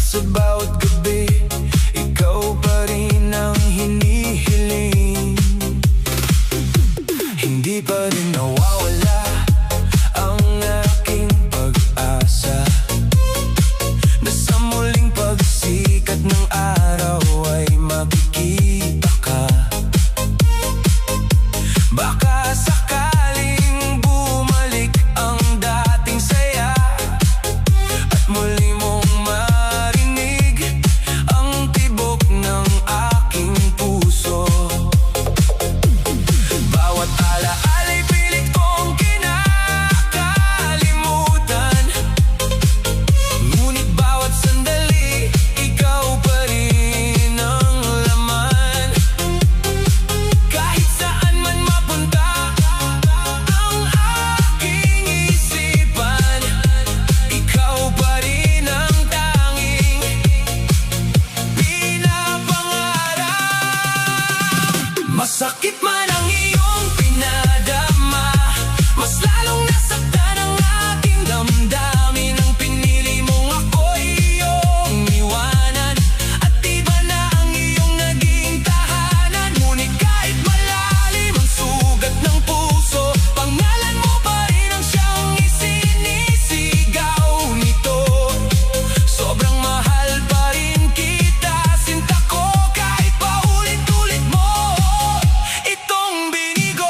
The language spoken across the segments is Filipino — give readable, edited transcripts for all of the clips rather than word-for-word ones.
Sa bawat gabi, ikaw pa rin ang hinihiling. Hindi pa rin nawawala ang aking pag-asa na sa muling pagsikat ng araw ay makikita ka. Baka sakaling bumalik ang dating saya at muli mong marinig ang tibok ng aking puso. Bawat alaala'y pilit kong kinakalimutan, ngunit bawat sandali, ikaw pa rin ang laman. Kahit saan man mapunta ang aking isipan, ikaw pa rin ang tanging pinapangarap. Masakit man ang iyong pinadama, mas lalong nasaktan ang aking damdamin. Ang pinili mong ako'y iyong iwanan, at iba na ang iyong naging tahanan. Ngunit kahit malalim ang sugat ng puso, pangalan mo pa rin ang siyang isinisigaw nito. Sobrang mahal pa rin kita, sinta ko, kahit paulit-ulit mo itong binigo.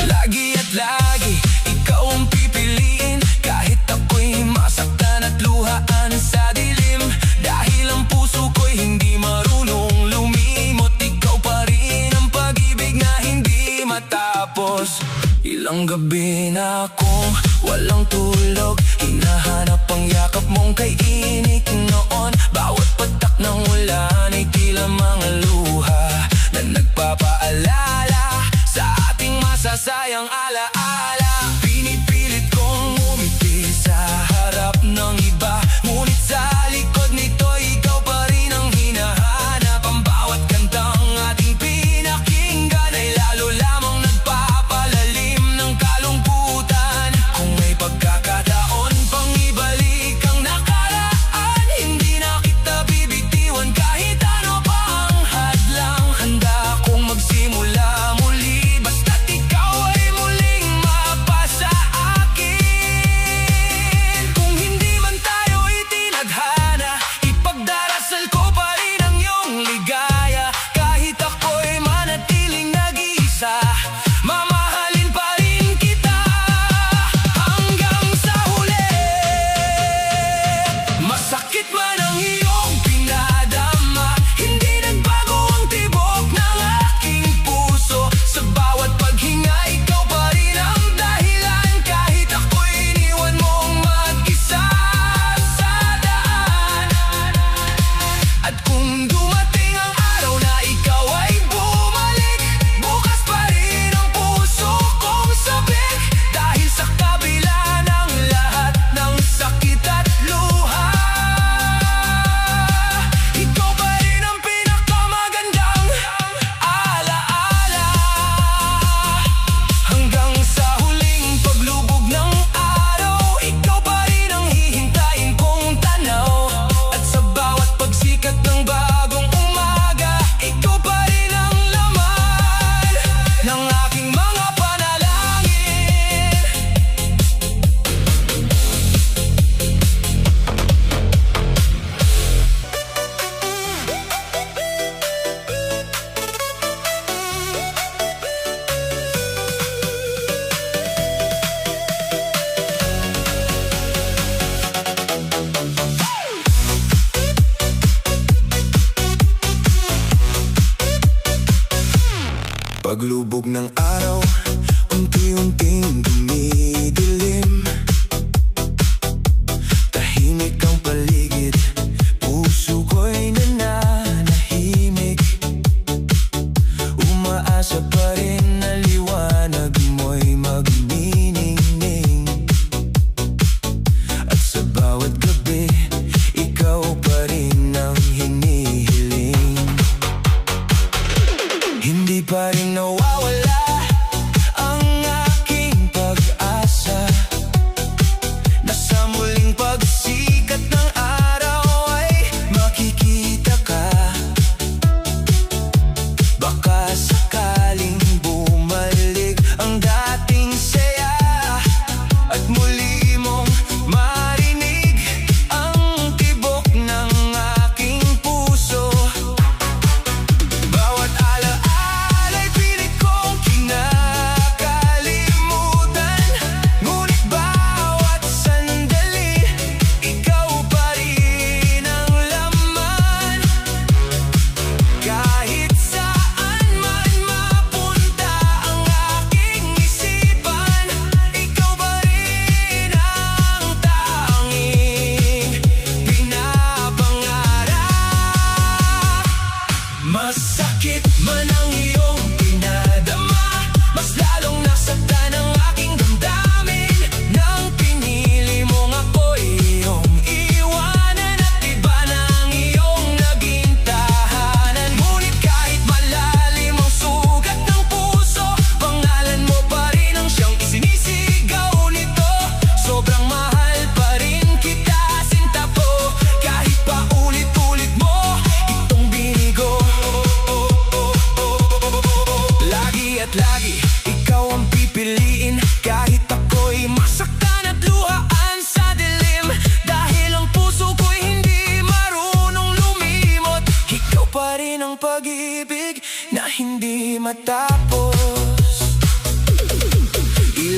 Lagi at lagi, ikaw ang pipiliin, kahit ako'y masaktan at luhaan sa dilim. Dahil ang puso ko'y hindi marunong lumimot, ikaw pa rin ang pag-ibig na hindi matapos. Ilang gabi na akong walang tulog, hinahanap ang yakap mong kay init noon. Bawat patak ng ulan ay tila mga luha na nagpapaalala sa ating masasayang alaala. Pinipilit kong umiti sa harap ng iba, ngunit sa likod nito ikaw pa rin ang hinahanap. Ang bawat kantang ating pinakinggan ay lalo lamang nagpapalalim ng kalungkutan. Kung may pagkakataon pang ibalik ang nakaraan, hindi na kita bibitiwan kahit ano pa ang hadlang. Handa akong magsimula muli, basta't ikaw ay muling mapasaya.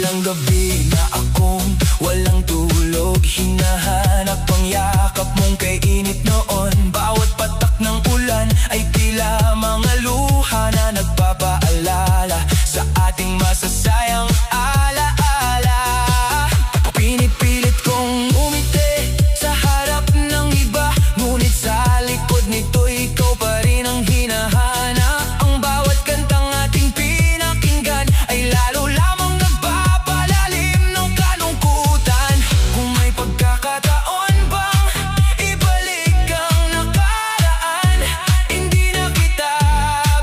ng gabi na akong walang tulog, hinahanap ang yakap mong kay init noon. Bawat patak ng ulan ay tila mga luha na nagpapaalala sa ating masasayang alaala. Pinipilit kong umiti sa harap ng iba, ngunit sa likod nito ikaw pa rin ang hinahanap. Ang bawat kantang ating pinakinggan ay lalo lamang nagpapalalim ng kalungkutan. Kung may pagkakataon bang ibalik ang nakaraan, hindi na kita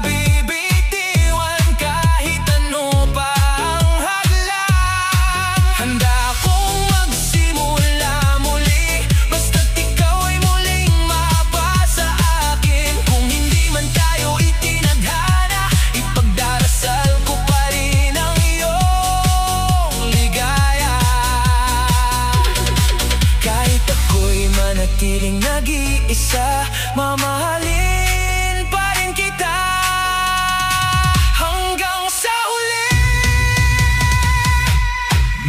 bibitiwan kahit ano pa ang hadlang. Handa akong magsimula muli, basta't ikaw ay muling mapasa akin. Kung hindi man tayo itinadhana, ipagdarasal ko pa rin ang iyong ligaya. Kahit ako'y manatiling nag-iisa, mamahalin pa rin kita hanggang sa uli.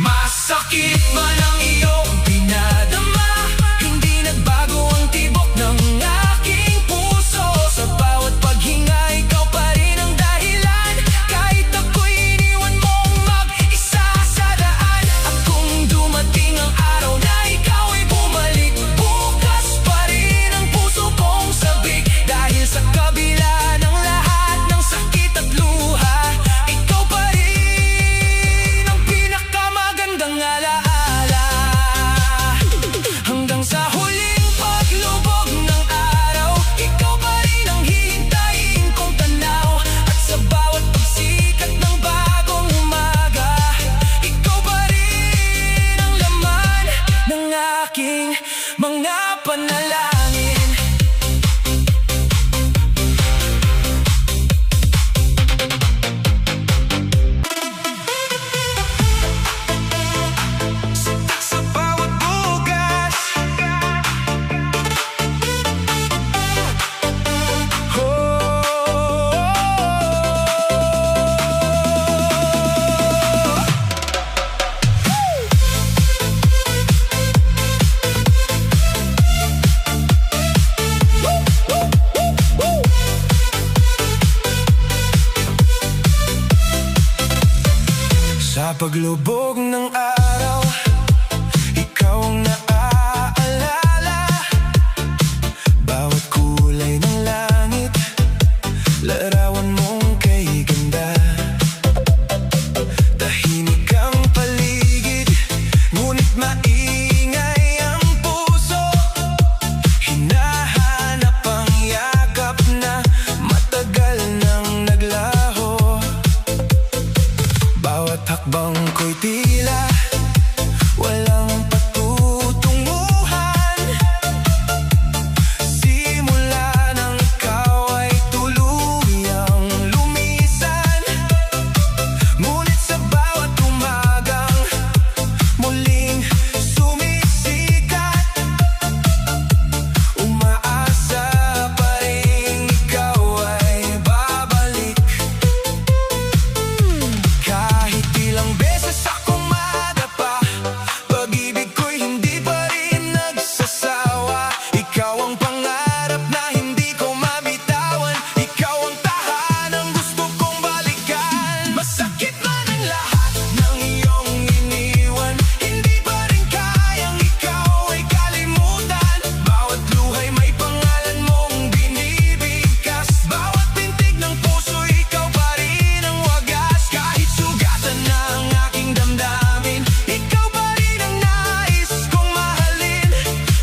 Masakit man ang iyong pinadama, hindi nagbago ang tibok ng aking puso. Sa bawat paghinga, ikaw pa rin ang dahilan. Kahit ako'y iniwan mong mag-isa sa daan. At kung dumating ang araw na ikaw ay bumalik, bukas pa rin ang puso kong sabik. Dahil sa kabila ng lahat ng sakit at luha, ikaw pa rin ang pinakamagandang alaala. Hanggang sa huling paglubog ng araw, ikaw pa rin ang hihintayin kong tanaw. At sa bawat pagsikat ng bagong umaga, ikaw pa rin ang laman ng aking mga panalangin. Sa bawat bugas, sa paglubog ng araw, ikaw ang naaalala. Bawat kulay ng langit, larawan mong kay ganda. Tahimik ang paligid, ngunit maingay ang puso. Hinahanap ang yakap na matagal nang naglaho. Bawat hakbang ko'y tila walang patutunguhan. Simula nang ikaw ay tuluyang lumisan, ngunit sa bawat umagang muling sumisikat, umaasa pa rin ikaw ay babalik. Kahit ilang beses akong madapa, pag-ibig ko'y hindi pa rin nagsasawa. Ikaw ang pangarap na hindi ko mabitawan, ikaw ang tahanang gusto kong balikan. Masakit man ang lahat ng iyong iniwan, hindi pa rin kayang ikaw ay kalimutan. Bawat luha'y may pangalan mong binibigkas, bawat pintig ng puso ikaw pa rin ang wagas. Kahit sugatan na ang aking damdamin, ikaw pa rin ang nais kong mahalin.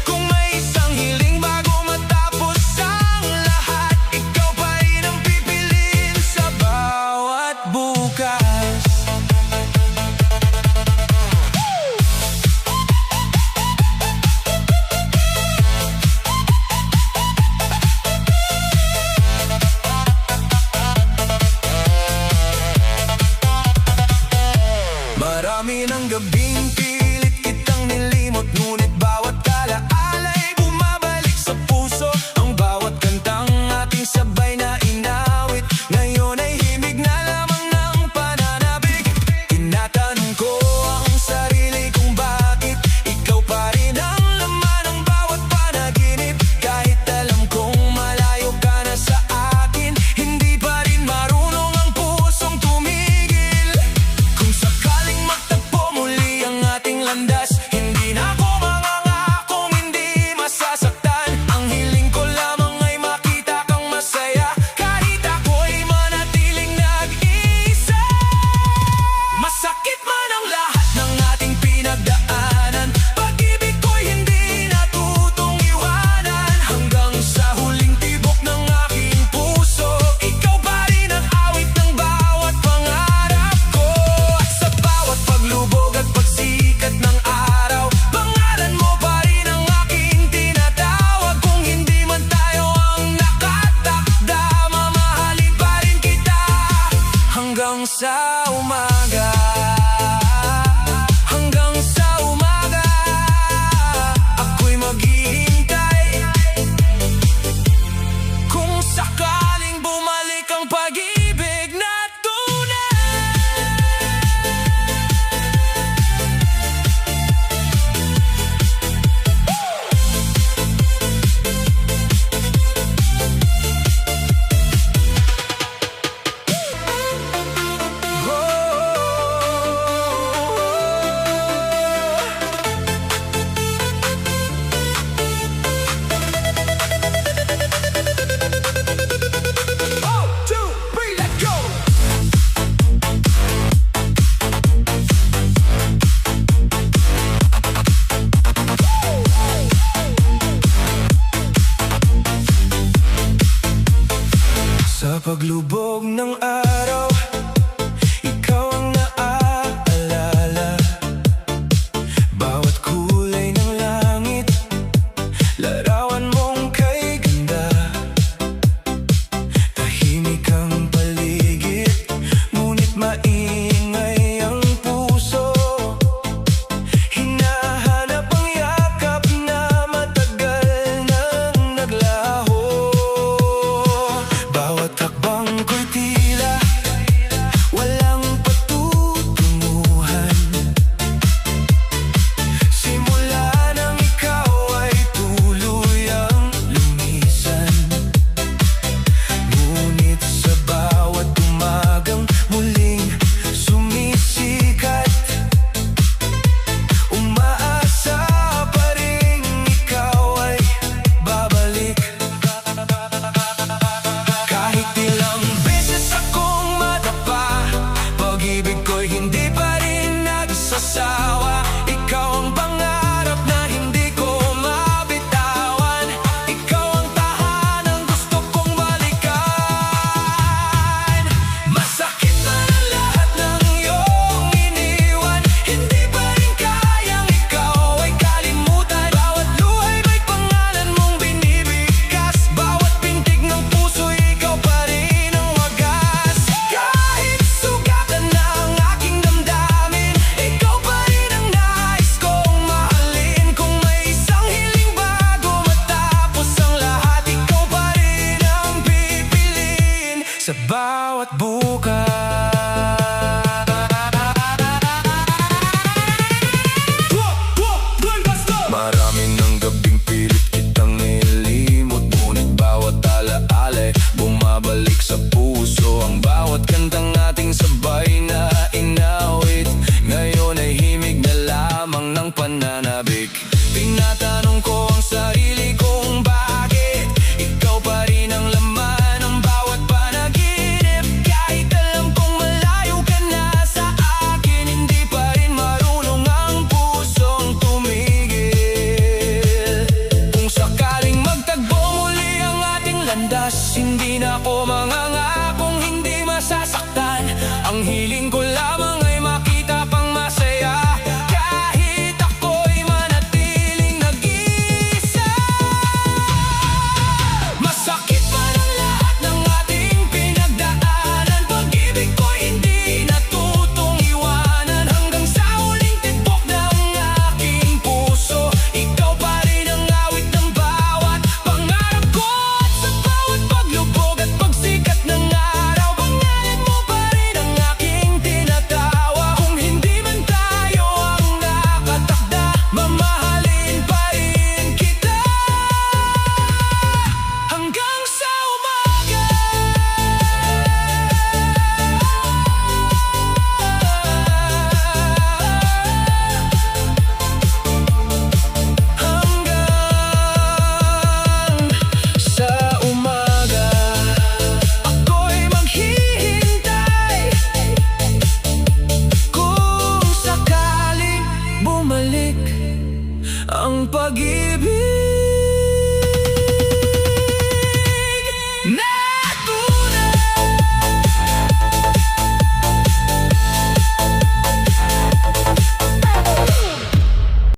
Kung may isang hiling bago matapos ang lahat, ikaw pa rin ang pipiliin sa bawat bukas. Marami ng gabing pilit kitang nilimot, ngunit bawat alaala'y bumabalik sa puso. Ang bawat kantang ating sabay na inawit, ngayon ay himig na lamang ng pananabik. Tinatanong ko, magsasawa. Ikaw ang pangarap na hindi ko mabitawan. Ikaw ang tahanang gusto kong balikan. Masakit man ang lahat ng iyong iniwan, hindi pa rin kayang ikaw ay kalimutan. Bawat luhay may pangalan mong binibigkas, bawat pintig ng puso ikaw pa rin ang wagas. Kahit sugatan na ang aking damdamin, ikaw pa rin ang nais kong mahalin. Kung may isang hiling bago matapos ang lahat, ikaw pa rin ang pipiliin sa bawat bukas. Marami ng gabing pilit kitang nilimot, ngunit bawat alaala'y bumabalik sa puso. Ang bawat kantang ating sabay na inawit, ngayon ay himig na lamang ng pananabik. Tinatanong ko ang sarili kong bakit ikaw pa rin ang laman ng bawat panaginip. Kahit alam kong malayo ka na sa akin, hindi pa rin marunong ang pusong tumigil. Kung sakaling magtagbo muli ang ating landas, hindi na ako mangangakong hindi masasaktan. Ang hiling ko lamang ay makita pang masaya, kahit ako'y manatiling nag-iisa. Masakit man ang lahat ng ating pinagdaanan, pag-ibig ko'y hindi natutong iwanan. Hanggang sa huling tibok ng aking puso, ikaw pa rin ang awit ng bawat pangarap ko. At sa bawat paglubog at pagsikat ng araw, pangalan mo pa rin ang aking tinatawa. Kung hindi man tayo ang nakatakda, mamahalin pa rin kita hanggang sa umaga. Hanggang sa umaga, ako'y maghihintay. Kung sakaling bumalik ang pag-ibig,